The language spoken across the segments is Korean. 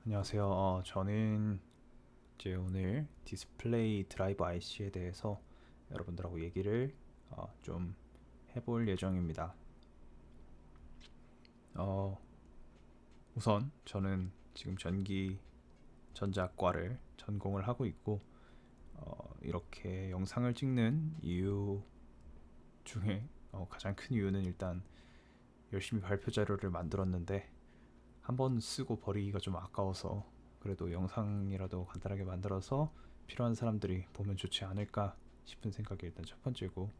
안녕하세요. 저는 이제 오늘 디스플레이 드라이버 IC에 대해서 여러분들하고 얘기를 좀 해볼 예정입니다. 어, 우선 저는 지금 전기전자과를 전공을 하고 있고 이렇게 영상을 찍는 이유 중에 가장 큰 이유는 일단 열심히 발표 자료를 만들었는데 한번 쓰고 버리기가 좀 아까워서 그래도 영상이라도 간단하게 만들어서 필요한 사람들이 보면 좋지 않을까 싶은 생각이 일단 첫 번째고,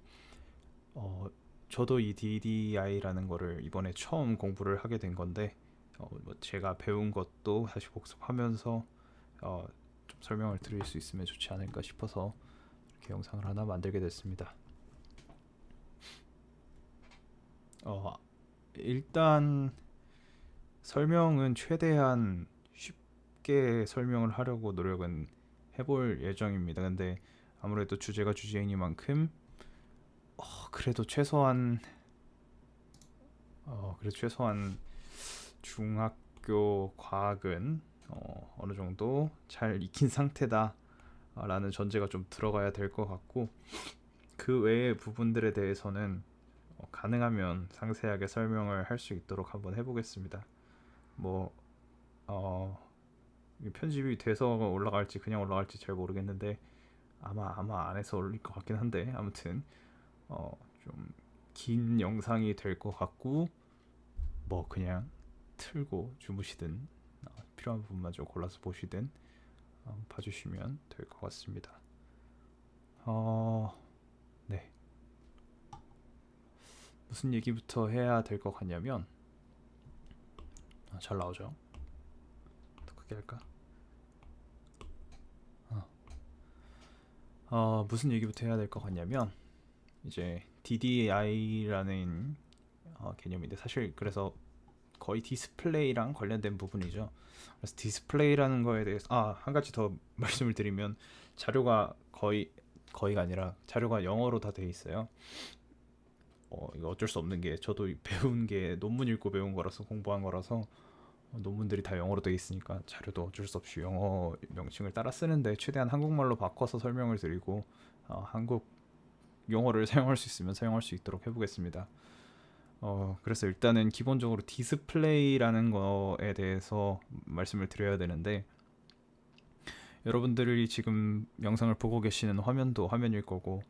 어, 저도 이 DDI라는 거를 이번에 처음 공부를 하게 된 건데 뭐 제가 배운 것도 다시 복습하면서 좀 설명을 드릴 수 있으면 좋지 않을까 싶어서 이렇게 영상을 하나 만들게 됐습니다. 어, 일단 설명은 최대한 쉽게 설명을 하려고 노력은 해볼 예정입니다. 근데 아무래도 주제가 주제이니만큼 그래도 최소한 중학교 과학은 어느 정도 잘 익힌 상태다라는 전제가 좀 들어가야 될 것 같고, 그 외의 부분들에 대해서는 가능하면 상세하게 설명을 할 수 있도록 한번 해보겠습니다. 뭐 어, 편집이 돼서 올라갈지 그냥 올라갈지 잘 모르겠는데 아마 안 해서 올릴 것 같긴 한데, 아무튼 좀 긴 영상이 될 것 같고, 뭐 그냥 틀고 주무시든 필요한 부분만 좀 골라서 보시든 봐주시면 될 것 같습니다. 어, 네. 무슨 얘기부터 해야 될 것 같냐면, 잘 나오죠? 더 크게 할까? 무슨 얘기부터 해야 될 것 같냐면, 이제 DDI라는 개념인데, 사실 그래서 거의 디스플레이랑 관련된 부분이죠. 그래서 디스플레이라는 거에 대해서 한 가지 더 말씀을 드리면, 자료가 거의가 아니라 자료가 영어로 다 돼 있어요. 이거 어쩔 수 없는 게, 저도 배운 게 논문 읽고 배운 거라서, 공부한 거라서 논문들이 다 영어로 돼 있으니까 자료도 어쩔 수 없이 영어 명칭을 따라 쓰는데, 최대한 한국말로 바꿔서 설명을 드리고 한국 용어를 사용할 수 있으면 사용할 수 있도록 해보겠습니다. 그래서 일단은 기본적으로 디스플레이라는 거에 대해서 말씀을 드려야 되는데, 여러분들이 지금 영상을 보고 계시는 화면도 화면일 거고,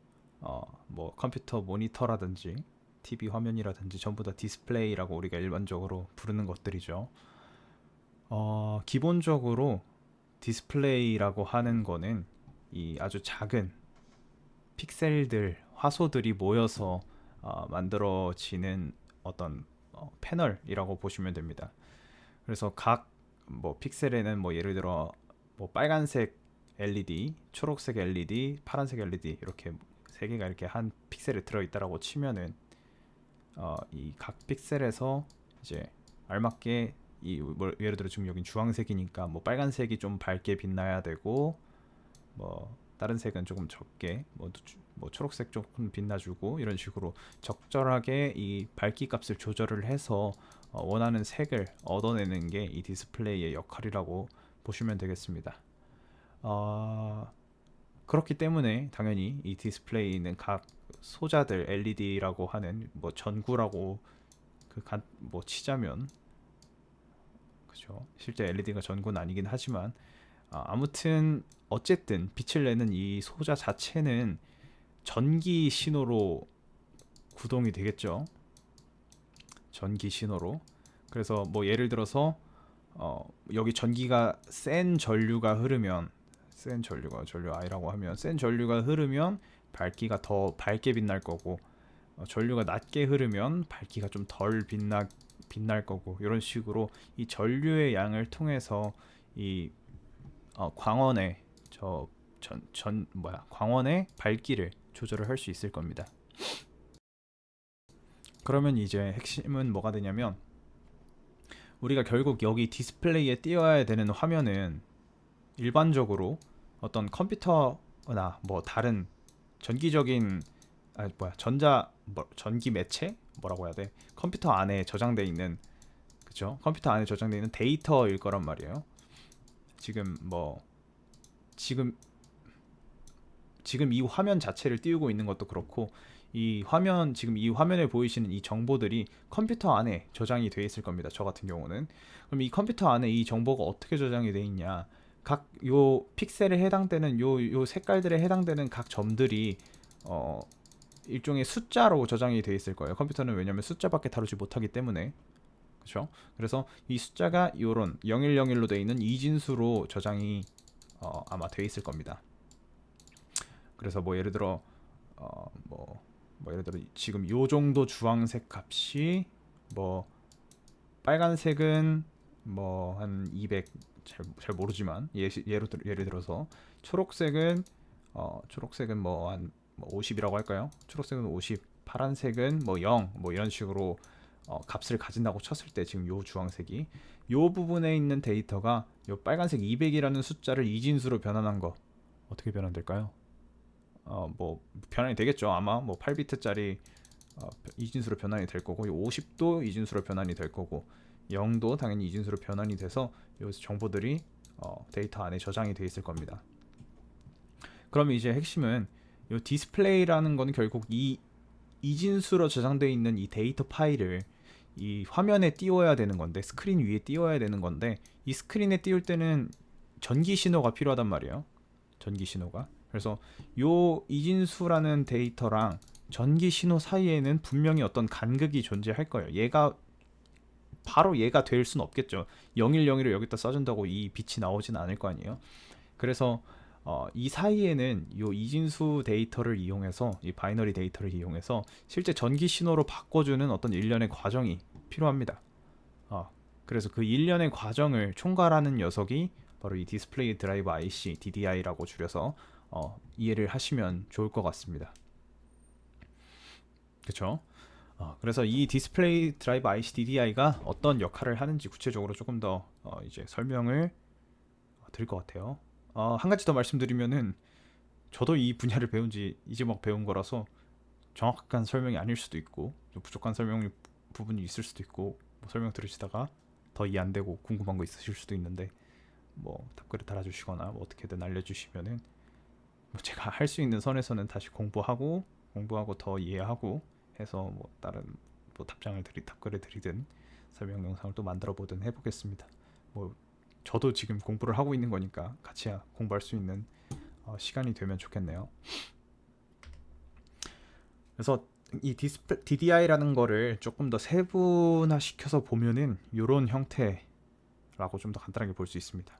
뭐 컴퓨터 모니터라든지 TV 화면이라든지 전부 다 디스플레이라고 우리가 일반적으로 부르는 것들이죠. 기본적으로 디스플레이라고 하는 거는 이 아주 작은 픽셀들, 화소들이 모여서 만들어지는 어떤 패널이라고 보시면 됩니다. 그래서 각 뭐 픽셀에는 뭐 예를 들어 뭐 빨간색 LED, 초록색 LED, 파란색 LED 이렇게 세 개가 이렇게 한 픽셀에 들어 있다라고 치면은 이 각 픽셀에서 이제 알맞게 뭐 예를 들어 지금 여긴 주황색이니까 뭐 빨간색이 좀 밝게 빛나야 되고, 뭐 다른 색은 조금 적게, 뭐 초록색 조금 빛나주고, 이런 식으로 적절하게 이 밝기 값을 조절을 해서 원하는 색을 얻어내는 게 이 디스플레이의 역할이라고 보시면 되겠습니다. 그렇기 때문에 당연히 이 디스플레이는 각 소자들, LED라고 하는 뭐 전구라고 뭐 치자면, 그죠? 실제 LED가 전구는 아니긴 하지만 아무튼 어쨌든 빛을 내는 이 소자 자체는 전기 신호로 구동이 되겠죠. 전기 신호로. 그래서 뭐 예를 들어서 여기 전기가 센 전류가 흐르면, 전류 I라고 하면 센 전류가 흐르면 밝기가 더 밝게 빛날 거고, 전류가 낮게 흐르면 밝기가 좀 덜 빛날 거고, 이런 식으로 이 전류의 양을 통해서 이 광원의 광원의 밝기를 조절을 할 수 있을 겁니다. 그러면 이제 핵심은 뭐가 되냐면, 우리가 결국 여기 디스플레이에 띄워야 되는 화면은 일반적으로 어떤 컴퓨터나 뭐 다른 전기적인 전기 매체, 뭐라고 해야 돼? 컴퓨터 안에 저장돼 있는, 그죠? 컴퓨터 안에 저장돼 있는 데이터일 거란 말이에요. 지금 지금 지금 이 화면 자체를 띄우고 있는 것도 그렇고, 지금 이 화면에 보이시는 이 정보들이 컴퓨터 안에 저장이 되어 있을 겁니다. 저 같은 경우는. 그럼 이 컴퓨터 안에 이 정보가 어떻게 저장이 되어 있냐? 각 요 픽셀에 해당되는 요 색깔들에 해당되는 각 점들이 일종의 숫자로 저장이 되어 있을 거예요. 컴퓨터는 왜냐면 숫자밖에 다루지 못하기 때문에. 그렇죠? 그래서 이 숫자가 요런 0101로 되어 있는 이진수로 저장이 아마 되어 있을 겁니다. 그래서 예를 들어 예를 들어 지금 요 정도 주황색 값이 빨간색은 한 200, 잘 모르지만 예를 들어서 초록색은 한 50이라고 할까요? 초록색은 50, 파란색은 0, 이런 식으로 값을 가진다고 쳤을 때, 지금 요 주황색이 요 부분에 있는 데이터가 요 빨간색 200이라는 숫자를 이진수로 변환한 거, 어떻게 변환될까요? 변환이 되겠죠. 아마 8비트짜리 이진수로 변환이 될 거고, 50도 이진수로 변환이 될 거고, 0도 당연히 이진수로 변환이 돼서 이 정보들이 데이터 안에 저장이 되어 있을 겁니다. 그러면 이제 핵심은 이 디스플레이라는 건 결국 이 이진수로 저장되어 있는 이 데이터 파일을 이 화면에 띄워야 되는 건데, 스크린 위에 띄워야 되는 건데, 이 스크린에 띄울 때는 전기 신호가 필요하단 말이에요. 전기 신호가. 그래서 요 이진수라는 데이터랑 전기 신호 사이에는 분명히 어떤 간극이 존재할 거예요. 바로 얘가 될 수는 없겠죠. 0101을 여기다 써준다고 이 빛이 나오진 않을 거 아니에요. 그래서 이 사이에는 요 이진수 데이터를 이용해서, 이 바이너리 데이터를 이용해서 실제 전기 신호로 바꿔주는 어떤 일련의 과정이 필요합니다. 그래서 그 일련의 과정을 총괄하는 녀석이 바로 이 디스플레이 드라이버 IC, DDI라고 줄여서 이해를 하시면 좋을 것 같습니다. 그렇죠? 그래서 이 디스플레이 드라이버 IC DDI가 어떤 역할을 하는지 구체적으로 조금 더 이제 설명을 드릴 것 같아요. 한 가지 더 말씀드리면은, 저도 이 분야를 배운 지 이제 막 배운 거라서 정확한 설명이 아닐 수도 있고, 좀 부족한 설명 부분이 있을 수도 있고, 설명 들으시다가 더 이해 안 되고 궁금한 거 있으실 수도 있는데, 답글을 달아주시거나 어떻게든 알려주시면은 제가 할 수 있는 선에서는 다시 공부하고 더 이해하고 해서 다른 답글을 드리든 설명 영상을 또 만들어 보든 해보겠습니다. 저도 지금 공부를 하고 있는 거니까 같이 공부할 수 있는 시간이 되면 좋겠네요. 그래서 이 DDI라는 거를 조금 더 세분화시켜서 보면은 이런 형태라고 좀 더 간단하게 볼 수 있습니다.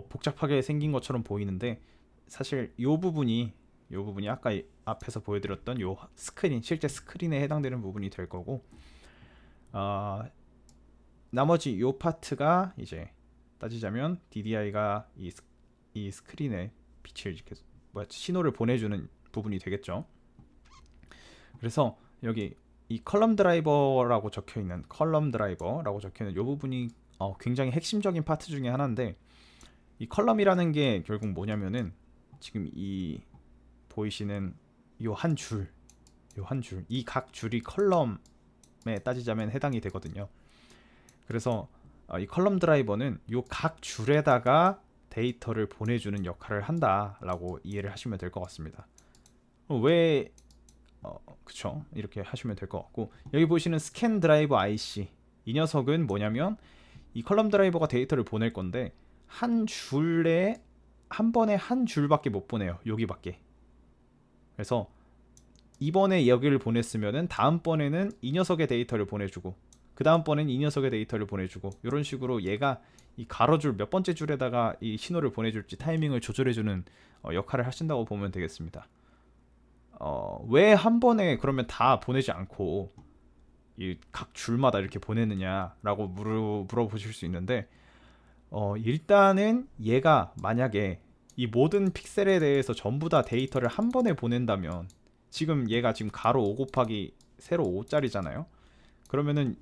복잡하게 생긴 것처럼 보이는데, 사실 이 부분이 아까 앞에서 보여드렸던 요 실제 스크린에 해당되는 부분이 될 거고, 나머지 요 파트가 이제 따지자면 DDI가 이 스크린에 빛을 이렇게 신호를 보내주는 부분이 되겠죠. 그래서 여기 이 컬럼 드라이버라고 적혀있는 요 부분이 굉장히 핵심적인 파트 중에 하나인데, 이 컬럼이라는 게 결국 뭐냐면은, 지금 이 보이시는 요 한 줄, 이 각 줄이 컬럼에 따지자면 해당이 되거든요. 그래서 이 컬럼 드라이버는 요 각 줄에다가 데이터를 보내주는 역할을 한다라고 이해를 하시면 될 것 같습니다. 그쵸? 이렇게 하시면 될 것 같고, 여기 보시는 스캔 드라이버 IC, 이 녀석은 뭐냐면, 이 컬럼 드라이버가 데이터를 보낼 건데 한 줄에 한 번에 한 줄밖에 못 보내요. 여기밖에. 그래서 이번에 여기를 보냈으면은 다음번에는 이 녀석의 데이터를 보내주고, 그 다음번에는 이 녀석의 데이터를 보내주고, 이런 식으로 얘가 이 가로줄 몇 번째 줄에다가 이 신호를 보내줄지 타이밍을 조절해주는 역할을 하신다고 보면 되겠습니다. 왜 한 번에 그러면 다 보내지 않고 이 각 줄마다 이렇게 보내느냐라고 물어보실 수 있는데, 일단은 얘가 만약에 이 모든 픽셀에 대해서 전부 다 데이터를 한 번에 보낸다면, 얘가 지금 가로 5 곱하기 세로 5짜리잖아요. 그러면은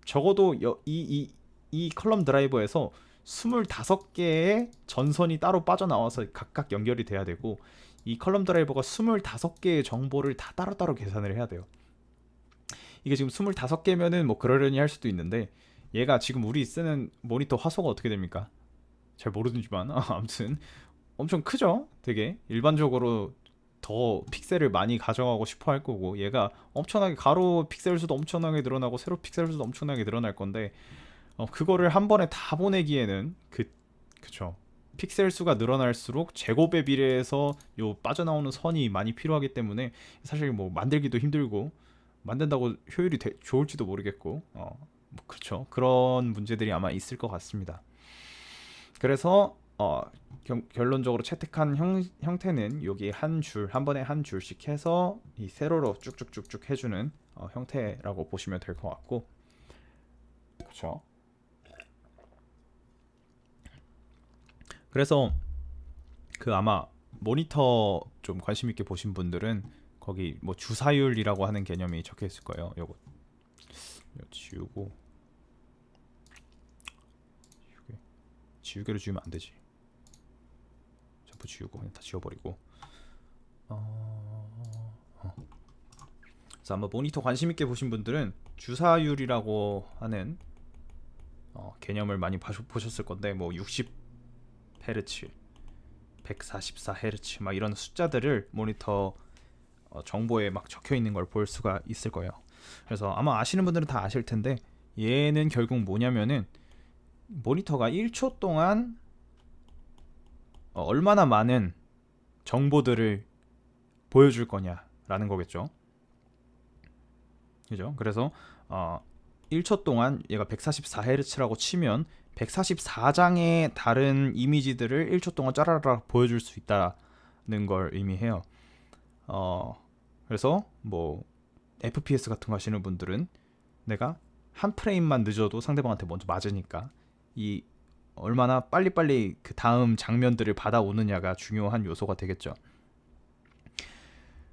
적어도 이 컬럼 드라이버에서 25개의 전선이 따로 빠져나와서 각각 연결이 돼야 되고, 이 컬럼 드라이버가 25개의 정보를 다 따로따로 계산을 해야 돼요. 이게 지금 25개면은 그러려니 할 수도 있는데, 얘가 지금 우리 쓰는 모니터 화소가 어떻게 됩니까? 잘 모르지만 아무튼 엄청 크죠? 되게 일반적으로 더 픽셀을 많이 가져가고 싶어 할 거고, 얘가 엄청나게 가로 픽셀 수도 엄청나게 늘어나고 세로 픽셀 수도 엄청나게 늘어날 건데, 그거를 한 번에 다 보내기에는 그쵸, 픽셀 수가 늘어날수록 제곱에 비례해서 요 빠져나오는 선이 많이 필요하기 때문에 사실 뭐 만들기도 힘들고, 만든다고 효율이 좋을지도 모르겠고, 뭐 그렇죠, 그런 문제들이 아마 있을 것 같습니다. 그래서 결론적으로 채택한 형태는 여기 한 번에 한 줄씩 해서 이 세로로 쭉쭉쭉쭉 해주는 형태라고 보시면 될 것 같고, 그렇죠. 그래서 그 아마 모니터 좀 관심 있게 보신 분들은 거기 뭐 주사율이라고 하는 개념이 적혀 있을 거예요. 요거 지우고, 지우개로 지우면 안 되지. 전부 지우고 그냥 다 지워버리고. 그래서 아마 모니터 관심 있게 보신 분들은 주사율이라고 하는 개념을 많이 보셨을 건데, 뭐 60Hz, 144Hz 막 이런 숫자들을 모니터 정보에 막 적혀 있는 걸 볼 수가 있을 거예요. 그래서 아마 아시는 분들은 다 아실 텐데, 얘는 결국 뭐냐면은 모니터가 1초 동안 얼마나 많은 정보들을 보여줄 거냐라는 거겠죠. 그죠? 그래서 1초 동안 얘가 144Hz라고 치면 144장의 다른 이미지들을 1초 동안 짜라라 보여줄 수 있다는 걸 의미해요. 그래서 뭐 FPS 같은 거 하시는 분들은 내가 한 프레임만 늦어도 상대방한테 먼저 맞으니까 이 얼마나 빨리빨리 그 다음 장면들을 받아오느냐가 중요한 요소가 되겠죠.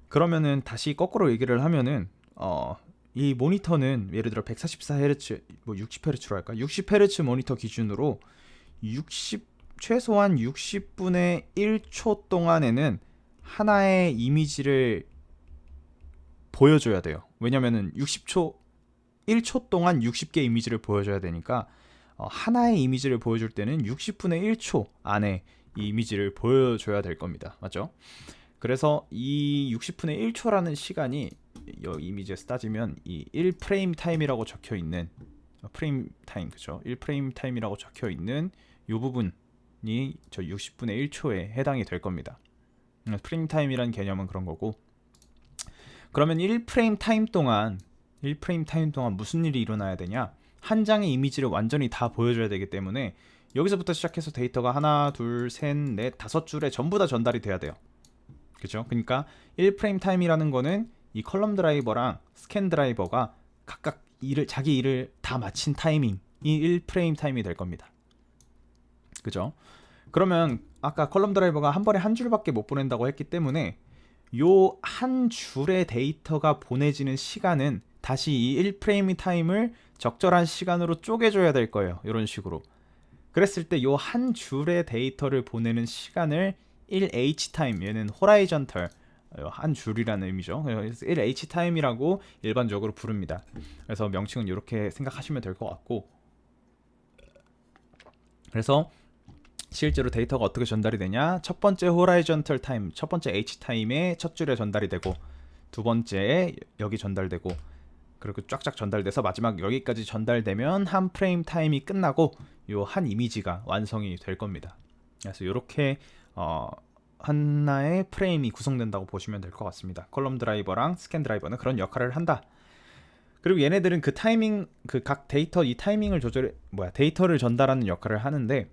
그러면은 다시 거꾸로 얘기를 하면은 이 모니터는 예를 들어 144Hz, 뭐 60Hz로 할까? 60Hz 모니터 기준으로 최소한 60분의 1초 동안에는 하나의 이미지를 보여줘야 돼요. 왜냐면은 1초 동안 60개 이미지를 보여줘야 되니까, 하나의 이미지를 보여줄 때는 60분의 1초 안에 이 이미지를 보여줘야 될 겁니다. 맞죠? 그래서 이 60분의 1초라는 시간이 이 이미지에서 따지면 이 1프레임 타임이라고 적혀 있는 프레임 타임, 그죠? 1프레임 타임이라고 적혀 있는 이 부분이 저 60분의 1초에 해당이 될 겁니다. 프레임 타임이라는 개념은 그런 거고, 그러면 1프레임 타임 동안 무슨 일이 일어나야 되냐? 한 장의 이미지를 완전히 다 보여줘야 되기 때문에 여기서부터 시작해서 데이터가 하나, 둘, 셋, 넷, 5줄에 전부 다 전달이 돼야 돼요. 그죠? 그러니까 1프레임 타임이라는 거는 이 컬럼 드라이버랑 스캔 드라이버가 각각 자기 일을 다 마친 타이밍이 1프레임 타임이 될 겁니다. 그죠? 그러면 아까 컬럼 드라이버가 한 번에 한 줄밖에 못 보낸다고 했기 때문에 요 한 줄의 데이터가 보내지는 시간은 다시 이 1프레임 타임을 적절한 시간으로 쪼개줘야 될 거예요. 이런 식으로. 그랬을 때 요 한 줄의 데이터를 보내는 시간을 1H 타임, 얘는 호라이전털, 한 줄이라는 의미죠. 그래서 1H 타임이라고 일반적으로 부릅니다. 그래서 명칭은 이렇게 생각하시면 될 것 같고, 그래서 실제로 데이터가 어떻게 전달이 되냐? 첫 번째 호라이전털 타임, 첫 번째 H 타임에 첫 줄에 전달이 되고, 두 번째에 여기 전달되고, 그리고 쫙쫙 전달돼서 마지막 여기까지 전달되면 한 프레임 타임이 끝나고 요 한 이미지가 완성이 될 겁니다. 그래서 이렇게 하나의 프레임이 구성된다고 보시면 될 것 같습니다. 컬럼 드라이버랑 스캔 드라이버는 그런 역할을 한다. 그리고 얘네들은 그 타이밍, 그 각 데이터 이 타이밍을 데이터를 전달하는 역할을 하는데,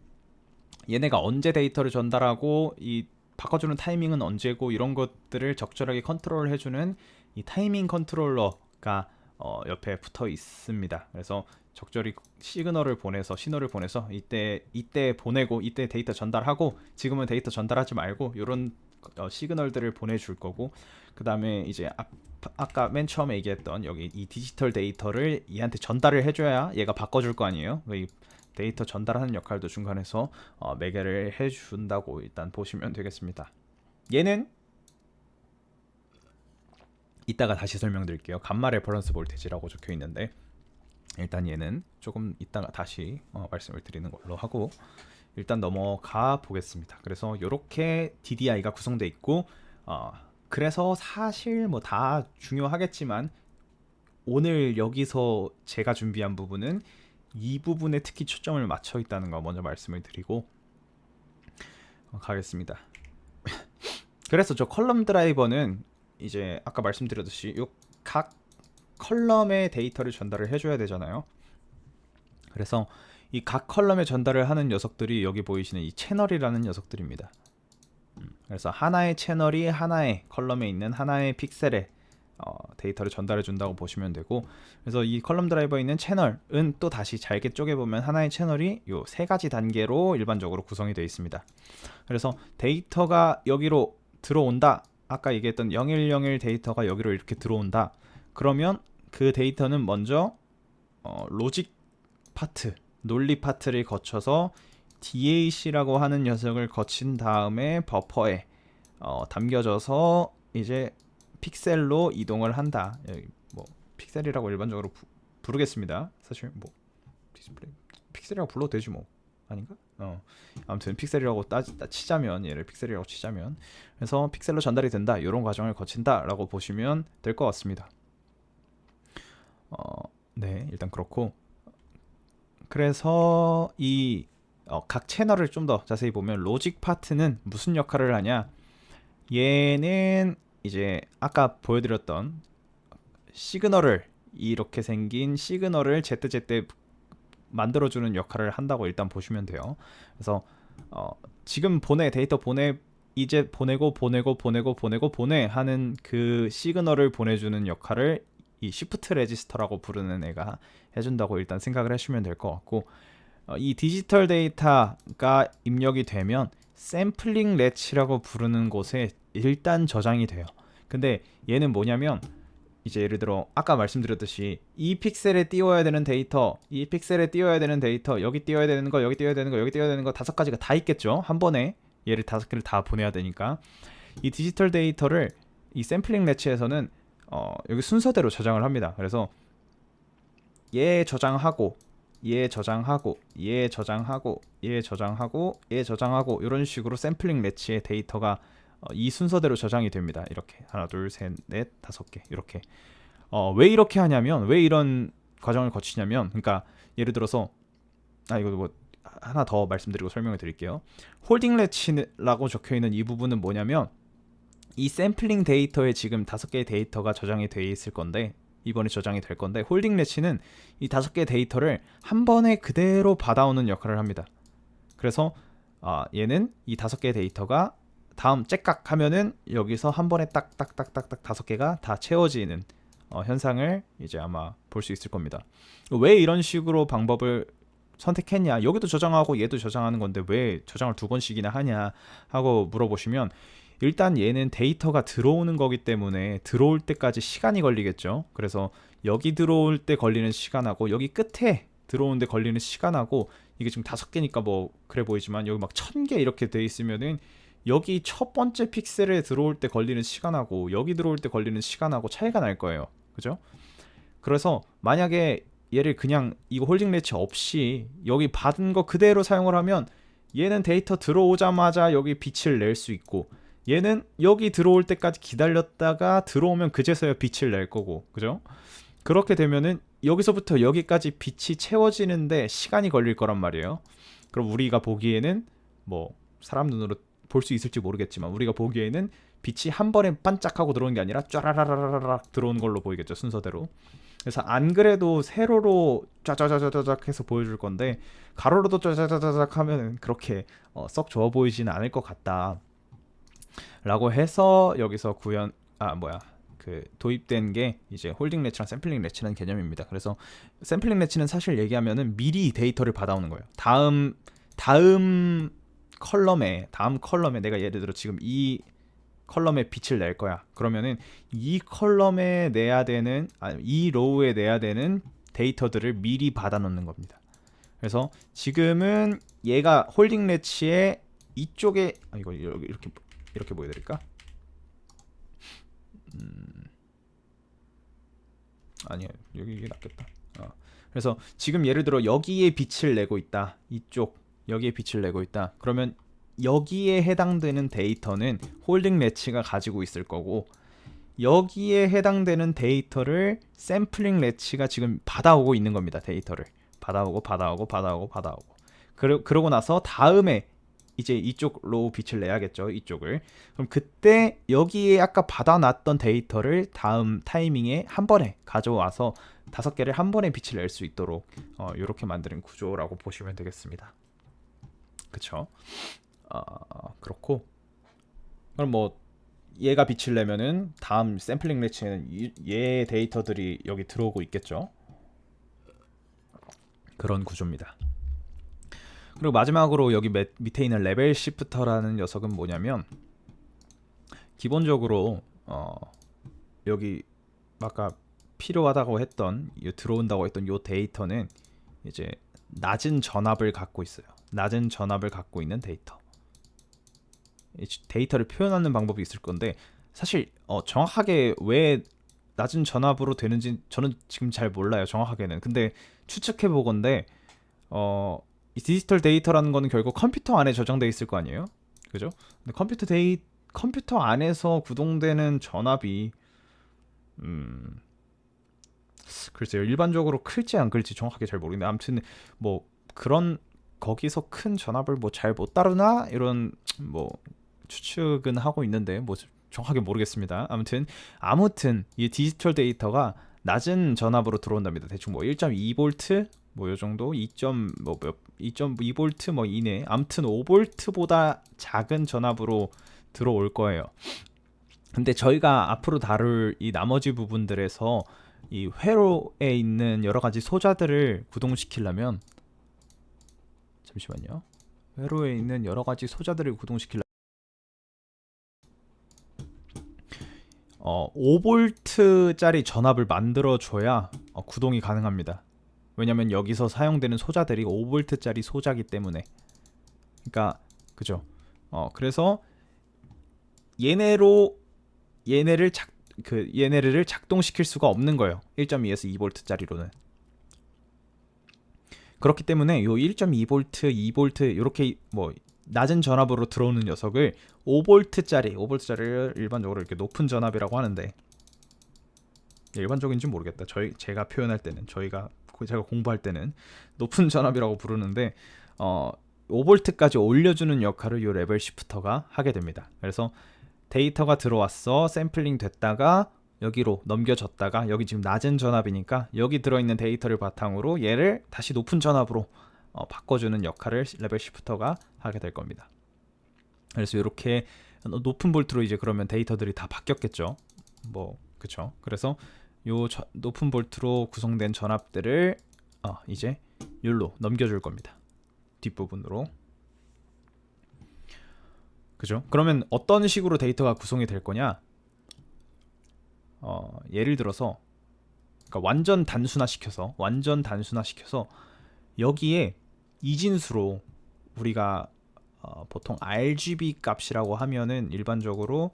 얘네가 언제 데이터를 전달하고 이 바꿔주는 타이밍은 언제고 이런 것들을 적절하게 컨트롤 해주는 이 타이밍 컨트롤러가 옆에 붙어 있습니다. 그래서 적절히 시그널을 보내서 신호를 보내서 이때 보내고 이때 데이터 전달하고 지금은 데이터 전달하지 말고 이런 시그널들을 보내줄 거고, 그 다음에 이제 아까 맨 처음에 얘기했던 여기 이 디지털 데이터를 얘한테 전달을 해줘야 얘가 바꿔줄 거 아니에요. 이 데이터 전달하는 역할도 중간에서 매개를 해준다고 일단 보시면 되겠습니다. 얘는 이따가 다시 설명드릴게요. 감마 레퍼런스 볼테지라고 적혀 있는데, 일단 얘는 조금 이따가 다시 말씀을 드리는 걸로 하고 일단 넘어가 보겠습니다. 그래서 이렇게 DDI가 구성되어 있고 그래서 사실 뭐 다 중요하겠지만 오늘 여기서 제가 준비한 부분은 이 부분에 특히 초점을 맞춰 있다는 거 먼저 말씀을 드리고 가겠습니다. 그래서 저 컬럼 드라이버는 이제 아까 말씀드렸듯이 요 각 컬럼의 데이터를 전달을 해줘야 되잖아요. 그래서 이 각 컬럼에 전달을 하는 녀석들이 여기 보이시는 이 채널이라는 녀석들입니다. 그래서 하나의 채널이 하나의 컬럼에 있는 하나의 픽셀에 데이터를 전달해 준다고 보시면 되고, 그래서 이 컬럼 드라이버에 있는 채널은 또 다시 잘게 쪼개보면 하나의 채널이 요 세 가지 단계로 일반적으로 구성이 되어 있습니다. 그래서 데이터가 여기로 들어온다, 아까 얘기했던 0101 데이터가 여기로 이렇게 들어온다, 그러면 그 데이터는 먼저 로직 파트, 논리 파트를 거쳐서 DAC라고 하는 녀석을 거친 다음에 버퍼에 담겨져서 이제 픽셀로 이동을 한다. 여기 뭐 픽셀이라고 일반적으로 부르겠습니다. 사실 뭐 디스플레이 픽셀이라고 불러도 되지 뭐. 아닌가? 아무튼 픽셀이라고 치자면, 얘를 픽셀이라고 치자면, 그래서 픽셀로 전달이 된다, 이런 과정을 거친다라고 보시면 될 것 같습니다. 네, 일단 그렇고, 그래서 이 각 채널을 좀 더 자세히 보면 로직 파트는 무슨 역할을 하냐? 얘는 이제 아까 보여드렸던 시그널을, 이렇게 생긴 시그널을 제때제때 만들어주는 역할을 한다고 일단 보시면 돼요. 그래서 지금 데이터 이제 보내고 보내 하는 그 시그널을 보내주는 역할을 이 시프트 레지스터라고 부르는 애가 해준다고 일단 생각을 하시면 될 것 같고, 이 디지털 데이터가 입력이 되면 샘플링 렛치라고 부르는 곳에 일단 저장이 돼요. 근데 얘는 뭐냐면, 이제 예를 들어 아까 말씀드렸듯이 이 픽셀에 띄워야 되는 데이터, 이 픽셀에 띄워야 되는 데이터, 여기 띄워야 되는 거, 여기 띄워야 되는 거, 여기 띄워야 되는 거, 5가지가 다 있겠죠. 한 번에 얘를 5개를 다 보내야 되니까. 이 디지털 데이터를 이 샘플링 렛치에서는 여기 순서대로 저장을 합니다. 그래서 얘 저장하고, 얘 저장하고, 얘 저장하고, 얘 저장하고, 얘 저장하고, 이런 식으로 샘플링 렛치의 데이터가 이 순서대로 저장이 됩니다. 이렇게 하나, 둘, 셋, 넷, 5개 이렇게. 왜 이렇게 하냐면, 왜 이런 과정을 거치냐면, 그러니까 예를 들어서 이거 뭐 하나 더 말씀드리고 설명을 드릴게요. 홀딩 렛치라고 적혀 있는 이 부분은 뭐냐면, 이 샘플링 데이터에 지금 5개의 데이터가 저장이 돼 있을 건데, 이번에 저장이 될 건데, 홀딩 렛치는 이 5개의 데이터를 한 번에 그대로 받아오는 역할을 합니다. 그래서 얘는 이 5개의 데이터가 다음 째깍 하면은 여기서 한 번에 딱딱딱딱딱 5개가 다 채워지는 현상을 이제 아마 볼 수 있을 겁니다. 왜 이런 식으로 방법을 선택했냐, 여기도 저장하고 얘도 저장하는 건데 왜 저장을 2번씩이나 하냐 하고 물어보시면, 일단 얘는 데이터가 들어오는 거기 때문에 들어올 때까지 시간이 걸리겠죠. 그래서 여기 들어올 때 걸리는 시간하고 여기 끝에 들어오는데 걸리는 시간하고, 이게 지금 5개니까 뭐 그래 보이지만 여기 막 1000개 이렇게 돼 있으면은 여기 첫 번째 픽셀에 들어올 때 걸리는 시간하고 여기 들어올 때 걸리는 시간하고 차이가 날 거예요. 그죠? 그래서 만약에 얘를 그냥 이거 홀딩 렛치 없이 여기 받은 거 그대로 사용을 하면, 얘는 데이터 들어오자마자 여기 빛을 낼 수 있고, 얘는 여기 들어올 때까지 기다렸다가 들어오면 그제서야 빛을 낼 거고, 그죠? 그렇게 되면은 여기서부터 여기까지 빛이 채워지는데 시간이 걸릴 거란 말이에요. 그럼 우리가 보기에는 뭐 사람 눈으로 볼 수 있을지 모르겠지만, 우리가 보기에는 빛이 한 번에 반짝하고 들어오는 게 아니라 쫘라라라라락 들어오는 걸로 보이겠죠, 순서대로. 그래서 안 그래도 세로로 쫙쫙쫙쫙 해서 보여줄 건데, 가로로도 쫙쫙쫙쫙 하면 그렇게 썩 좋아 보이지는 않을 것 같다 라고 해서 여기서 도입된 게 이제 홀딩 렛치랑 샘플링 렛치라는 개념입니다. 그래서 샘플링 렛치는 사실 얘기하면은 미리 데이터를 받아오는 거예요. 다음 컬럼에 내가 예를 들어 지금 이 컬럼에 빛을 낼 거야. 그러면은 이 컬럼에 내야 되는, 이 로우에 내야 되는 데이터들을 미리 받아 놓는 겁니다. 그래서 지금은 얘가 홀딩 렛치의 이쪽에, 이거 이렇게 보여드릴까? 아니야, 여기 이게 낫겠다. 그래서 지금 예를 들어 여기에 빛을 내고 있다. 이쪽 여기에 빛을 내고 있다. 그러면 여기에 해당되는 데이터는 홀딩 래치가 가지고 있을 거고, 여기에 해당되는 데이터를 샘플링 래치가 지금 받아오고 있는 겁니다. 데이터를 받아오고. 그러고 나서 다음에 이제 이쪽로 빛을 내야겠죠. 이쪽을. 그럼 그때 여기에 아까 받아놨던 데이터를 다음 타이밍에 한 번에 가져와서 5개를 한 번에 빛을 낼 수 있도록 이렇게 만드는 구조라고 보시면 되겠습니다. 그쵸? 그렇고, 그럼 뭐 얘가 빛을 내면은 다음 샘플링 래치에는 얘 데이터들이 여기 들어오고 있겠죠. 그런 구조입니다. 그리고 마지막으로 여기 밑에 있는 레벨 시프터라는 녀석은 뭐냐면, 기본적으로 여기 아까 필요하다고 했던, 들어온다고 했던 요 데이터는 이제 낮은 전압을 갖고 있어요. 낮은 전압을 갖고 있는 데이터. 데이터를 표현하는 방법이 있을 건데, 사실 정확하게 왜 낮은 전압으로 되는지 저는 지금 잘 몰라요. 정확하게는. 근데 추측해 보건데 이 디지털 데이터라는 거는 결국 컴퓨터 안에 저장돼 있을 거 아니에요? 그죠? 근데 컴퓨터 안에서 구동되는 전압이 글쎄요. 일반적으로 클지 안 클지 정확하게 잘 모르겠는데, 아무튼 뭐 그런 거기서 큰 전압을 뭐 잘 못 다루나 이런 뭐 추측은 하고 있는데 뭐 정확하게 모르겠습니다. 아무튼 이 디지털 데이터가 낮은 전압으로 들어온답니다. 대충 뭐 1.2V 뭐 요 정도, 2.2V 뭐 이내, 아무튼 5V보다 작은 전압으로 들어올 거예요. 근데 저희가 앞으로 다룰 이 나머지 부분들에서 이 회로에 있는 여러 가지 소자들을 구동시키려면, 잠시만요. 회로에 있는 여러 가지 소자들을 구동시키려면 5V짜리 전압을 만들어줘야 구동이 가능합니다. 왜냐면 여기서 사용되는 소자들이 5V짜리 소자기 때문에. 그러니까 그죠. 그래서 얘네를 작동시킬 수가 없는 거예요. 1.2에서 2V짜리로는. 그렇기 때문에 요 1.2V, 2V 이렇게 뭐 낮은 전압으로 들어오는 녀석을 5V짜리를 일반적으로 이렇게 높은 전압이라고 하는데, 일반적인지 모르겠다. 제가 표현할 때는, 제가 공부할 때는 높은 전압이라고 부르는데 5V까지 올려주는 역할을 이 레벨 시프터가 하게 됩니다. 그래서 데이터가 들어왔어, 샘플링 됐다가 여기로 넘겨졌다가, 여기 지금 낮은 전압이니까 여기 들어있는 데이터를 바탕으로 얘를 다시 높은 전압으로 바꿔주는 역할을 레벨 시프터가 하게 될 겁니다. 그래서 이렇게 높은 볼트로 이제 그러면 데이터들이 다 바뀌었겠죠. 뭐 그쵸. 그래서 요 높은 볼트로 구성된 전압들을 이제 여기로 넘겨줄 겁니다. 뒷부분으로. 그죠? 그러면 어떤 식으로 데이터가 구성이 될 거냐? 예를 들어서, 그러니까 완전 단순화시켜서 여기에 이진수로 우리가 보통 RGB 값이라고 하면은 일반적으로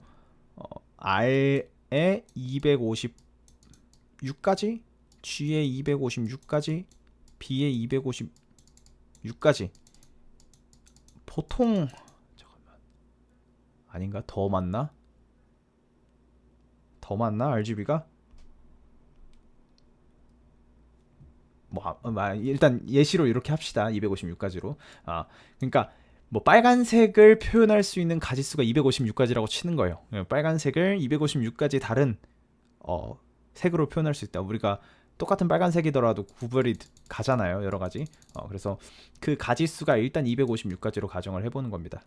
R에 256까지, G에 256까지, B에 256까지, 보통 아닌가? 더 맞나 RGB가? 뭐 일단 예시로 이렇게 합시다. 256까지로. 그러니까 뭐 빨간색을 표현할 수 있는 가지수가 256가지라고 치는 거예요. 빨간색을 256가지 다른 색으로 표현할 수 있다. 우리가 똑같은 빨간색이더라도 구별이 가잖아요. 여러 가지. 그래서 그 가지수가 일단 256가지로 가정을 해보는 겁니다.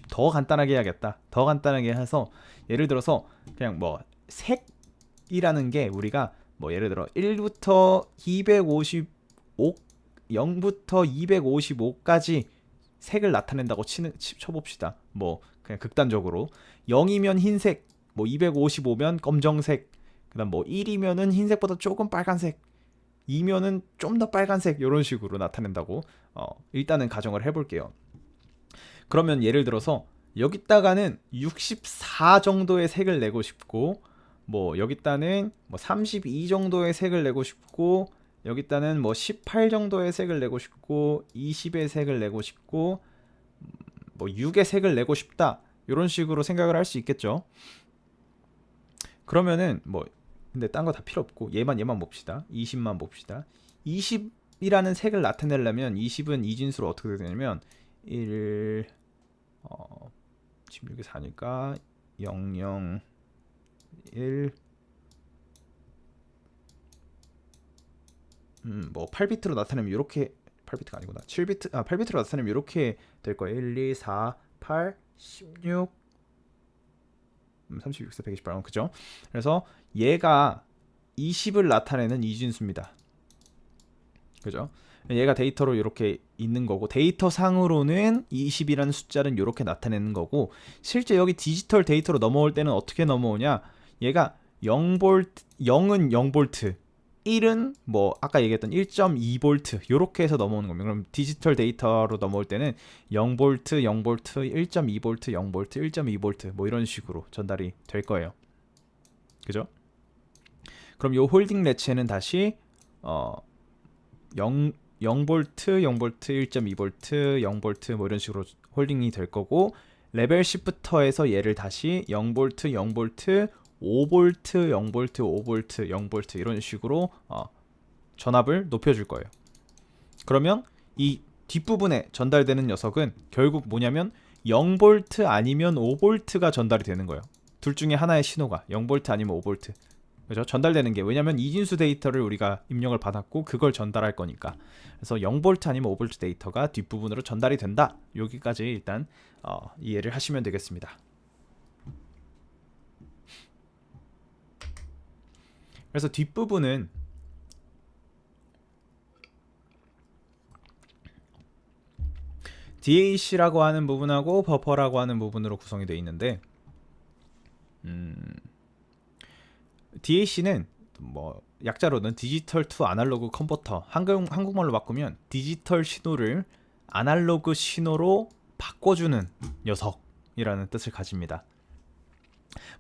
더 간단하게 해야겠다. 더 간단하게 해서 예를 들어서 그냥 뭐 색이라는 게 우리가 뭐 예를 들어 1부터 255, 0부터 255까지 색을 나타낸다고 쳐봅시다. 뭐 그냥 극단적으로 0이면 흰색, 뭐 255면 검정색, 그다음 뭐 1이면은 흰색보다 조금 빨간색, 2면은 좀 더 빨간색, 이런 식으로 나타낸다고 일단은 가정을 해볼게요. 그러면 예를 들어서 여기다가는 64 정도의 색을 내고 싶고, 뭐 여기다는 뭐 32 정도의 색을 내고 싶고, 여기다는 뭐 18 정도의 색을 내고 싶고, 20의 색을 내고 싶고, 뭐 6의 색을 내고 싶다, 이런 식으로 생각을 할 수 있겠죠. 그러면은 뭐 근데 딴 거 다 필요 없고 얘만 봅시다. 20만 봅시다. 20이라는 색을 나타내려면 20은 이진수로 어떻게 되냐면 1 16에 4니까 0 0 1 뭐 8비트로 나타내면 이렇게, 8비트가 아니구나. 8비트로 나타내면 이렇게 될 거예요. 1 2 4 8 16 36세 128, 그죠? 그래서 얘가 20을 나타내는 이진수입니다. 그죠? 얘가 데이터로 이렇게 있는 거고, 데이터 상으로는 20이라는 숫자는 이렇게 나타내는 거고, 실제 여기 디지털 데이터로 넘어올 때는 어떻게 넘어오냐, 얘가 0V, 0은 0V, 1은 뭐 아까 얘기했던 1.2V 이렇게 해서 넘어오는 겁니다. 그럼 디지털 데이터로 넘어올 때는 0V, 0V, 1.2V, 0V, 1.2V 뭐 이런 식으로 전달이 될 거예요. 그죠? 그럼 요 홀딩 레츠는 다시 0V, 0V, 1.2V, 0V 뭐 이런 식으로 홀딩이 될 거고, 레벨 시프터에서 얘를 다시 0V, 0V, 5V, 0V, 5V, 0V 이런 식으로 전압을 높여줄 거예요. 그러면 이 뒷부분에 전달되는 녀석은 결국 뭐냐면 0V 아니면 5V가 전달이 되는 거예요. 둘 중에 하나의 신호가 0V 아니면 5V, 그죠? 전달되는 게, 왜냐면 이진수 데이터를 우리가 입력을 받았고 그걸 전달할 거니까. 그래서 0V 아니면 5V 데이터가 뒷부분으로 전달이 된다. 여기까지 일단 이해를 하시면 되겠습니다. 그래서 뒷부분은 DAC라고 하는 부분하고 버퍼라고 하는 부분으로 구성이 되어 있는데, DAC는 뭐 약자로는 디지털 투 아날로그 컨버터, 한국말로 바꾸면 디지털 신호를 아날로그 신호로 바꿔주는 녀석이라는 뜻을 가집니다.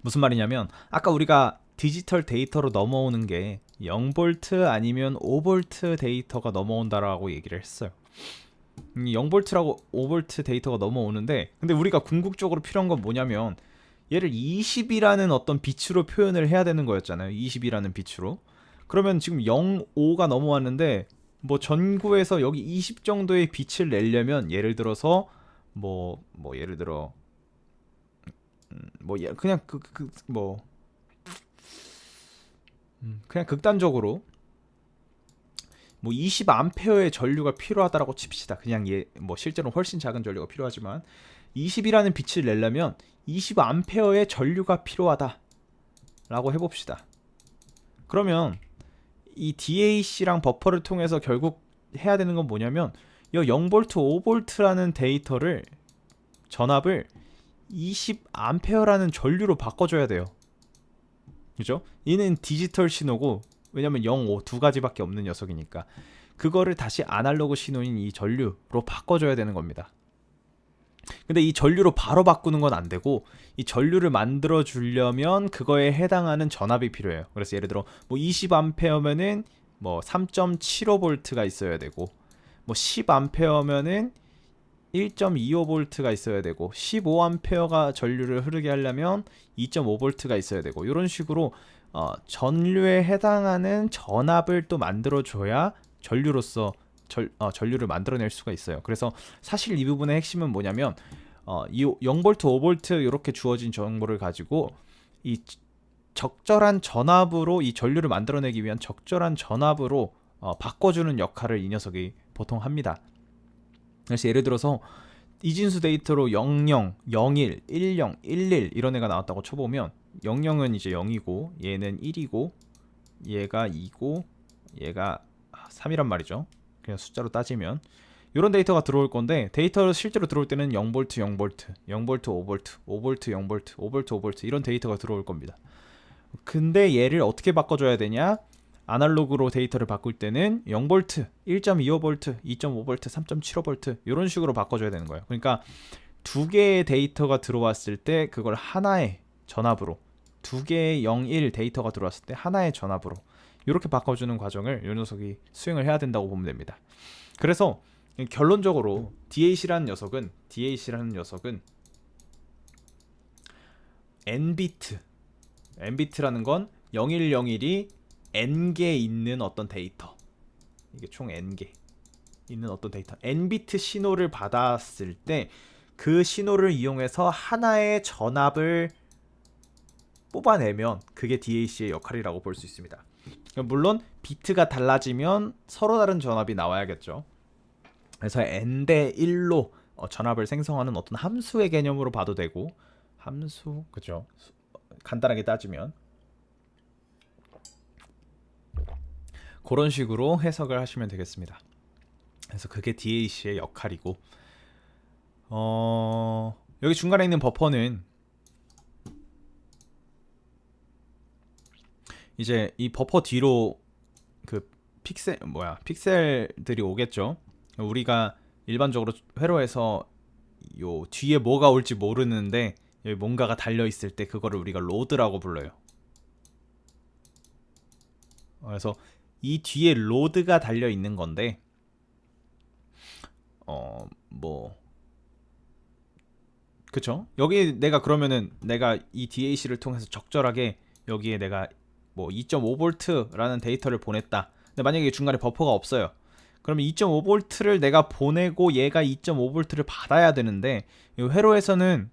무슨 말이냐면, 아까 우리가 디지털 데이터로 넘어오는 게 0V 아니면 5V 데이터가 넘어온다라고 얘기를 했어요. 0V라고 5V 데이터가 넘어오는데, 근데 우리가 궁극적으로 필요한 건 뭐냐면 얘를 20이라는 어떤 빛으로 표현을 해야 되는 거였잖아요. 20이라는 빛으로. 그러면 지금 0, 5가 넘어왔는데 뭐 전구에서 여기 20 정도의 빛을 내려면, 예를 들어서 뭐 예를 들어 그냥 그냥 극단적으로 뭐 20A의 전류가 필요하다라고 칩시다. 그냥 뭐 실제로 훨씬 작은 전류가 필요하지만 20이라는 빛을 내려면 20A의 전류가 필요하다라고 해봅시다. 그러면 이 DAC랑 버퍼를 통해서 결국 해야 되는 건 뭐냐면, 이 0V, 5V라는 데이터를, 전압을 20A라는 전류로 바꿔줘야 돼요. 그죠? 얘는 디지털 신호고, 왜냐면 0, 5 두 가지밖에 없는 녀석이니까 그거를 다시 아날로그 신호인 이 전류로 바꿔줘야 되는 겁니다. 근데 이 전류로 바로 바꾸는 건 안 되고, 이 전류를 만들어 주려면 그거에 해당하는 전압이 필요해요. 그래서 예를 들어 뭐 20A면은 뭐 3.75V가 있어야 되고, 뭐 10A면은 1.25V가 있어야 되고, 15A가 전류를 흐르게 하려면 2.5V가 있어야 되고, 이런 식으로 전류에 해당하는 전압을 또 만들어줘야 전류로서 전류를 만들어낼 수가 있어요. 그래서 사실 이 부분의 핵심은 뭐냐면, 이 0V, 5V 이렇게 주어진 정보를 가지고 이 적절한 전압으로 이 전류를 만들어내기 위한 적절한 전압으로 바꿔주는 역할을 이 녀석이 보통 합니다. 그래서 예를 들어서 이진수 데이터로 00, 01, 10, 11 이런 애가 나왔다고 쳐보면, 00은 이제 0이고 얘는 1이고 얘가 2고 얘가 3이란 말이죠. 그냥 숫자로 따지면 이런 데이터가 들어올 건데, 데이터로 실제로 들어올 때는 0V, 0V, 0V, 5V, 5V, 0V, 5V, 5V 이런 데이터가 들어올 겁니다. 근데 얘를 어떻게 바꿔줘야 되냐? 아날로그로 데이터를 바꿀 때는 0V, 1.25V, 2.5V, 3.75V 이런 식으로 바꿔줘야 되는 거예요. 그러니까 두 개의 데이터가 들어왔을 때 그걸 하나의 전압으로, 두 개의 0, 1 데이터가 들어왔을 때 하나의 전압으로 이렇게 바꿔주는 과정을 이 녀석이 수행을 해야 된다고 보면 됩니다. 그래서 결론적으로 DAC라는 녀석은 n비트라는 건 0101이 n개 있는 어떤 데이터, 이게 총 n개 있는 어떤 데이터, n비트 신호를 받았을 때 그 신호를 이용해서 하나의 전압을 뽑아내면 그게 DAC의 역할이라고 볼 수 있습니다. 물론 비트가 달라지면 서로 다른 전압이 나와야겠죠. 그래서 n 대 1로 전압을 생성하는 어떤 함수의 개념으로 봐도 되고, 함수, 그죠? 간단하게 따지면 그런 식으로 해석을 하시면 되겠습니다. 그래서 그게 DAC의 역할이고, 여기 중간에 있는 버퍼는 이제 이 버퍼 뒤로 그 픽셀들이 오겠죠. 우리가 일반적으로 회로에서 요 뒤에 뭐가 올지 모르는데 여기 뭔가가 달려 있을 때 그거를 우리가 로드라고 불러요. 그래서 이 뒤에 로드가 달려 있는 건데, 그쵸? 여기 내가 그러면은 내가 이 DAC를 통해서 적절하게 여기에 내가 뭐 2.5V라는 데이터를 보냈다. 근데 만약에 중간에 버퍼가 없어요. 그러면 2.5V를 내가 보내고 얘가 2.5V를 받아야 되는데, 이 회로에서는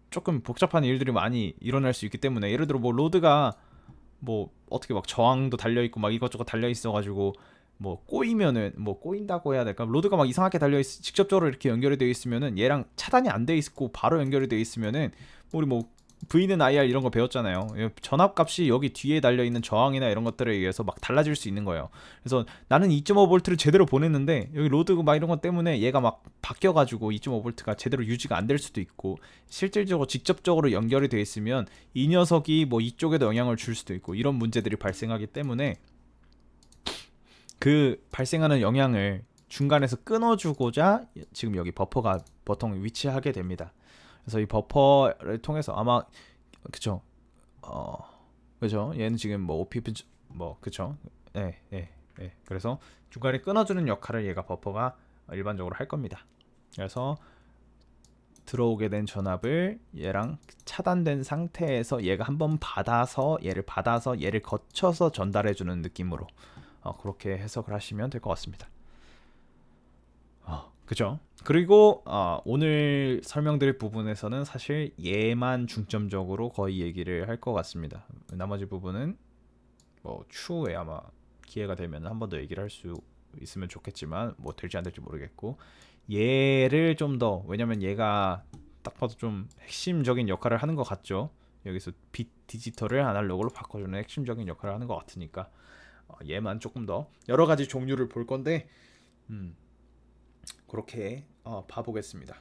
조금 복잡한 일들이 많이 일어날 수 있기 때문에, 예를 들어 뭐 로드가 뭐 어떻게 막 저항도 달려 있고 막 이것저것 달려 있어 가지고 뭐 꼬이면은, 뭐 꼬인다고 해야 될까? 로드가 막 이상하게 달려 있, 직접적으로 이렇게 연결이 되어 있으면은, 얘랑 차단이 안 돼 있고 바로 연결이 되어 있으면은, 우리 뭐 V는 IR 이런 거 배웠잖아요. 전압값이 여기 뒤에 달려 있는 저항이나 이런 것들에 의해서 막 달라질 수 있는 거예요. 그래서 나는 2.5V를 제대로 보냈는데 여기 로드 막 이런 것 때문에 얘가 막 바뀌어가지고 2.5V가 제대로 유지가 안 될 수도 있고, 실질적으로 직접적으로 연결이 되어 있으면 이 녀석이 뭐 이쪽에도 영향을 줄 수도 있고, 이런 문제들이 발생하기 때문에 그 발생하는 영향을 중간에서 끊어주고자 지금 여기 버퍼가 보통 위치하게 됩니다. 그래서 이 버퍼를 통해서 아마, 그쵸, 그죠, 얘는 지금 뭐 OPP 뭐, 그쵸, 그래서 중간에 끊어주는 역할을 얘가 버퍼가 일반적으로 할 겁니다. 그래서 들어오게 된 전압을 얘랑 차단된 상태에서 얘가 한번 받아서 얘를 거쳐서 전달해주는 느낌으로 그렇게 해석을 하시면 될 것 같습니다. 그죠? 그리고 오늘 설명드릴 부분에서는 사실 얘만 중점적으로 거의 얘기를 할 것 같습니다. 나머지 부분은 뭐 추후에 아마 기회가 되면 한 번 더 얘기를 할 수 있으면 좋겠지만, 뭐 될지 안 될지 모르겠고, 얘를 좀 더, 왜냐면 얘가 딱 봐도 좀 핵심적인 역할을 하는 것 같죠. 여기서 디지털을 아날로그로 바꿔주는 핵심적인 역할을 하는 것 같으니까 얘만 조금 더 여러 가지 종류를 볼 건데, 그렇게 봐보겠습니다.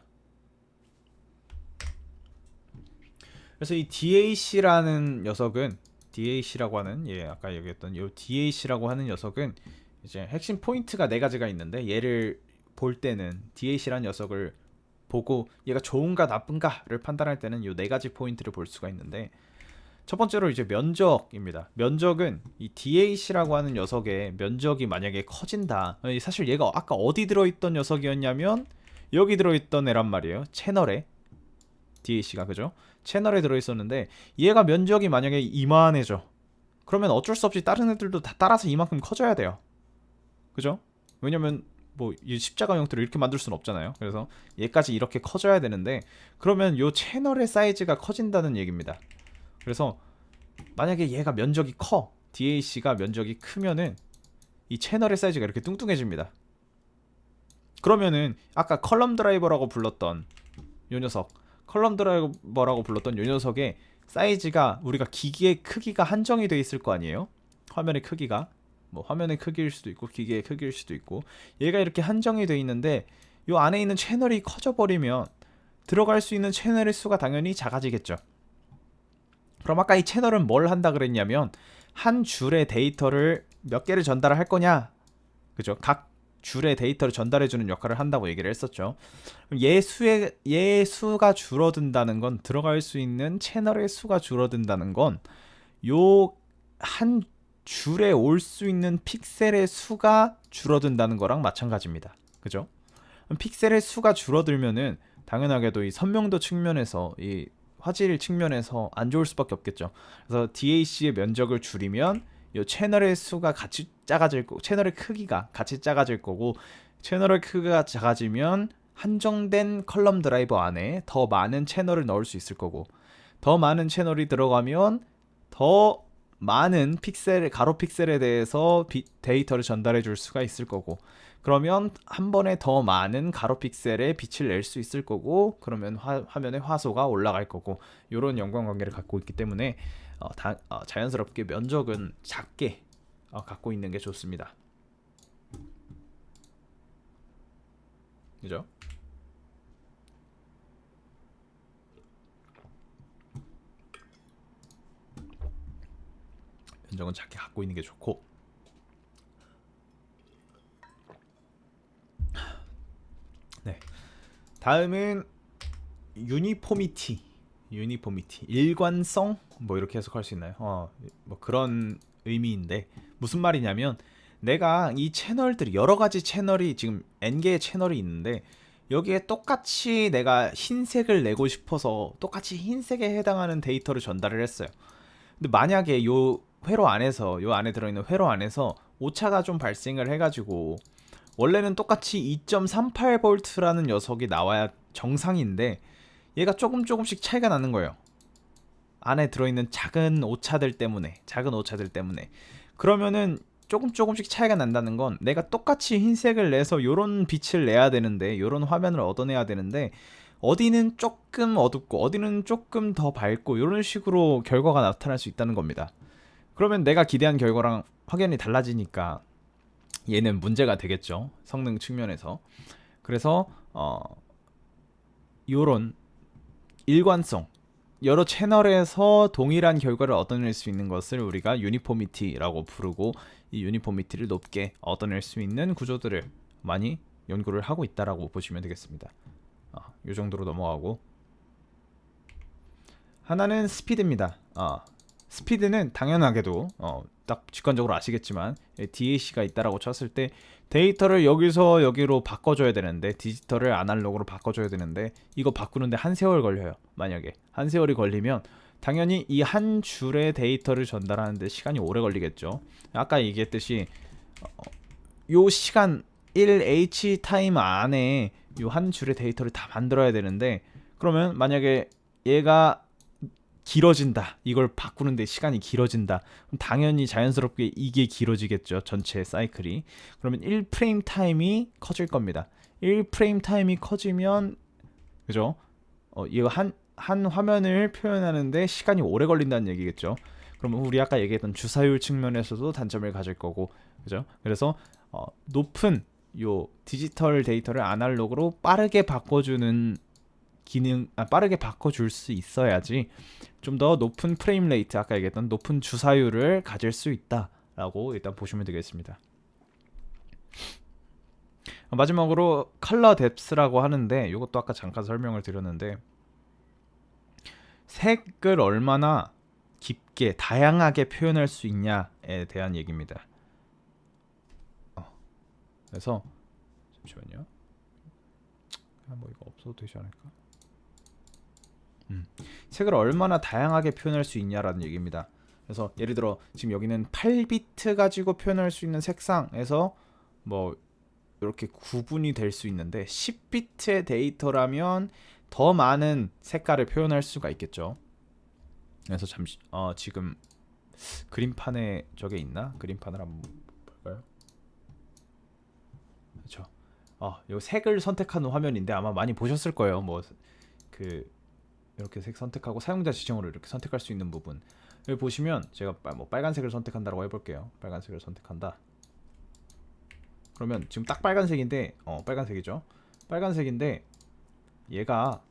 그래서 이 DAC라는 녀석은, DAC라고 하는, 아까 얘기했던 이 DAC라고 하는 녀석은 이제 핵심 포인트가 네 가지가 있는데, 얘를 볼 때는 DAC라는 녀석을 보고 얘가 좋은가 나쁜가를 판단할 때는 이 네 가지 포인트를 볼 수가 있는데, 첫 번째로 이제 면적입니다. 면적은 이 DAC라고 하는 녀석의 면적이 만약에 커진다. 사실 얘가 아까 어디 들어있던 녀석이었냐면 여기 들어있던 애란 말이에요. 채널에, DAC가, 그죠? 채널에 들어있었는데 얘가 면적이 만약에 이만해져. 그러면 어쩔 수 없이 다른 애들도 다 따라서 이만큼 커져야 돼요. 그죠? 왜냐면 뭐 이 십자가 형태를 이렇게 만들 수는 없잖아요. 그래서 얘까지 이렇게 커져야 되는데, 그러면 요 채널의 사이즈가 커진다는 얘기입니다. 그래서 만약에 얘가 면적이 커, DAC가 면적이 크면은 이 채널의 사이즈가 이렇게 뚱뚱해집니다. 그러면은 아까 컬럼 드라이버라고 불렀던 요 녀석, 요 녀석의 사이즈가, 우리가 기기의 크기가 한정이 돼 있을 거 아니에요? 화면의 크기가, 뭐 화면의 크기일 수도 있고 기계의 크기일 수도 있고, 얘가 이렇게 한정이 돼 있는데 요 안에 있는 채널이 커져 버리면 들어갈 수 있는 채널의 수가 당연히 작아지겠죠. 그럼 아까 이 채널은 뭘 한다 그랬냐면, 한 줄의 데이터를 몇 개를 전달할 거냐, 그죠? 각 줄에 데이터를 전달해주는 역할을 한다고 얘기를 했었죠. 얘 수가 줄어든다는 건, 들어갈 수 있는 채널의 수가 줄어든다는 건 요 한 줄에 올 수 있는 픽셀의 수가 줄어든다는 거랑 마찬가지입니다. 그죠? 픽셀의 수가 줄어들면은 당연하게도 이 선명도 측면에서, 이 화질 측면에서 안 좋을 수밖에 없겠죠. 그래서 DAC의 면적을 줄이면 이 채널의 수가 같이 작아질 거고, 채널의 크기가 같이 작아질 거고, 채널의 크기가 작아지면 한정된 컬럼 드라이버 안에 더 많은 채널을 넣을 수 있을 거고, 더 많은 채널이 들어가면 더 많은 픽셀, 가로 픽셀에 대해서 데이터를 전달해 줄 수가 있을 거고, 그러면 한 번에 더 많은 가로 픽셀에 빛을 낼 수 있을 거고, 그러면 화면의 화소가 올라갈 거고, 이런 연관관계를 갖고 있기 때문에 자연스럽게 면적은 작게 갖고 있는 게 좋습니다. 그죠? 면적은 작게 갖고 있는 게 좋고, 네. 다음은 유니포미티, 일관성, 뭐 이렇게 해석할 수 있나요? 뭐 그런 의미인데, 무슨 말이냐면 내가 이 채널들이, 여러 가지 채널이, 지금 N개의 채널이 있는데 여기에 똑같이 내가 흰색을 내고 싶어서 똑같이 흰색에 해당하는 데이터를 전달을 했어요. 근데 만약에 요 회로 안에서, 요 안에 들어있는 회로 안에서 오차가 좀 발생을 해가지고, 원래는 똑같이 2.38V라는 녀석이 나와야 정상인데 얘가 조금씩 차이가 나는 거예요. 안에 들어있는 작은 오차들 때문에. 그러면은 조금씩 차이가 난다는 건, 내가 똑같이 흰색을 내서 요런 빛을 내야 되는데, 요런 화면을 얻어내야 되는데, 어디는 조금 어둡고 어디는 조금 더 밝고 요런 식으로 결과가 나타날 수 있다는 겁니다. 그러면 내가 기대한 결과랑 확연히 달라지니까 얘는 문제가 되겠죠, 성능 측면에서. 그래서 요런 일관성, 여러 채널에서 동일한 결과를 얻어낼 수 있는 것을 우리가 유니포미티라고 부르고, 이 유니포미티를 높게 얻어낼 수 있는 구조들을 많이 연구를 하고 있다라고 보시면 되겠습니다. 이 정도로 넘어가고, 하나는 스피드입니다. 스피드는 당연하게도 딱 직관적으로 아시겠지만 DAC가 있다라고 쳤을 때 데이터를 여기서 여기로 바꿔줘야 되는데, 디지털을 아날로그로 바꿔줘야 되는데, 이거 바꾸는데 한 세월 걸려요. 만약에 한 세월이 걸리면 당연히 이 한 줄의 데이터를 전달하는데 시간이 오래 걸리겠죠. 아까 얘기했듯이 요 시간 1H 타임 안에 요 한 줄의 데이터를 다 만들어야 되는데, 그러면 만약에 얘가 길어진다, 이걸 바꾸는데 시간이 길어진다, 그럼 당연히 자연스럽게 이게 길어지겠죠, 전체 사이클이. 그러면 1프레임 타임이 커질 겁니다. 1프레임 타임이 커지면, 그죠? 이거 한 화면을 표현하는데 시간이 오래 걸린다는 얘기겠죠. 그러면 우리 아까 얘기했던 주사율 측면에서도 단점을 가질 거고, 그죠? 그래서 높은 요 디지털 데이터를 아날로그로 빠르게 바꿔주는 빠르게 바꿔줄 수 있어야지 좀 더 높은 프레임 레이트, 아까 얘기했던 높은 주사율을 가질 수 있다라고 일단 보시면 되겠습니다. 마지막으로 컬러 뎁스라고 하는데, 이것도 아까 잠깐 설명을 드렸는데, 색을 얼마나 깊게 다양하게 표현할 수 있냐에 대한 얘기입니다. 그래서 잠시만요. 뭐 이거 없어도 되지 않을까? 색을 얼마나 다양하게 표현할 수 있냐라는 얘기입니다. 그래서 예를 들어 지금 여기는 8비트 가지고 표현할 수 있는 색상에서 뭐 이렇게 구분이 될 수 있는데, 10비트의 데이터라면 더 많은 색깔을 표현할 수가 있겠죠. 그래서 잠시 지금 그림판에 저게 있나? 그림판을 한번 볼까요? 그렇죠. 요 색을 선택하는 화면인데 아마 많이 보셨을 거예요. 뭐 그 이렇게 색 선택하고 사용자 지정으로 이렇게 선택할 수 있는 부분, 여기 보시면 제가 뭐 빨간색을 선택한다고 해볼게요. 빨간색을 선택한다. 그러면 지금 딱 빨간색인데, 빨간색이죠. 빨간색인데 얘가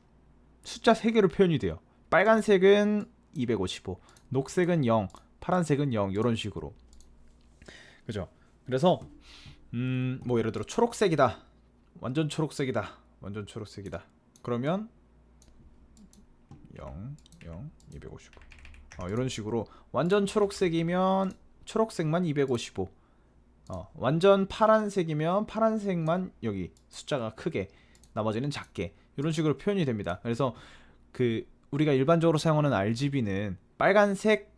숫자 3개로 표현이 돼요. 빨간색은 255, 녹색은 0, 파란색은 0, 이런 식으로. 그죠? 그래서 뭐 예를 들어 초록색이다. 완전 초록색이다. 완전 초록색이다. 그러면 0, 0, 255. 이런 식으로 완전 초록색이면 초록색만 255. 완전 파란색이면 파란색만 여기 숫자가 크게, 나머지는 작게, 이런 식으로 표현이 됩니다. 그래서 그 우리가 일반적으로 사용하는 RGB는 빨간색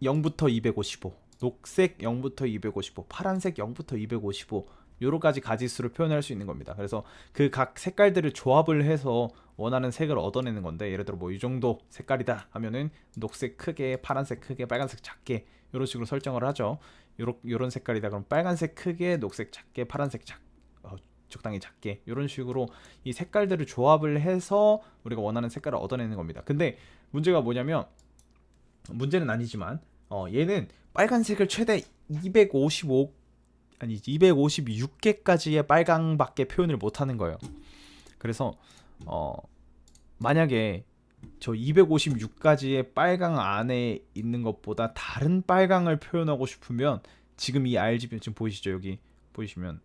0부터 255, 녹색 0부터 255, 파란색 0부터 255, 여러 가지 가지수를 표현할 수 있는 겁니다. 그래서 그 각 색깔들을 조합을 해서 원하는 색을 얻어내는 건데, 예를 들어 뭐 이 정도 색깔이다 하면은 녹색 크게, 파란색 크게, 빨간색 작게, 이런 식으로 설정을 하죠. 요런 색깔이다 그럼 빨간색 크게, 녹색 작게, 파란색 적당히 작게, 이런 식으로 이 색깔들을 조합을 해서 우리가 원하는 색깔을 얻어내는 겁니다. 근데 문제가 뭐냐면, 문제는 아니지만 얘는 빨간색을 최대 255, 아니 256개까지의 빨강밖에 표현을 못하는 거예요. 그래서 만약에 저 256가지의 빨강 안에 있는 것보다 다른 빨강을 표현하고 싶으면, 지금 이 RGB 지금 보이시죠? 여기 보시면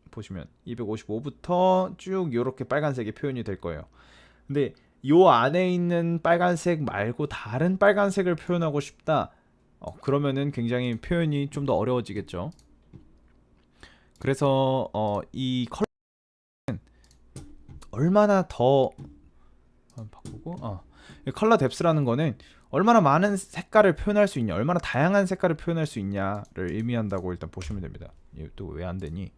255부터 쭉 이렇게 빨간색이 표현이 될 거예요. 근데 요 안에 있는 빨간색 말고 다른 빨간색을 표현하고 싶다. 그러면은 굉장히 표현이 좀 더 어려워지겠죠. 그래서 이 컬러는 얼마나 더 바꾸고 컬러 뎁스라는 거는 얼마나 많은 색깔을 표현할 수 있냐, 얼마나 다양한 색깔을 표현할 수 있냐를 의미한다고 일단 보시면 됩니다. 또 왜 안 되니?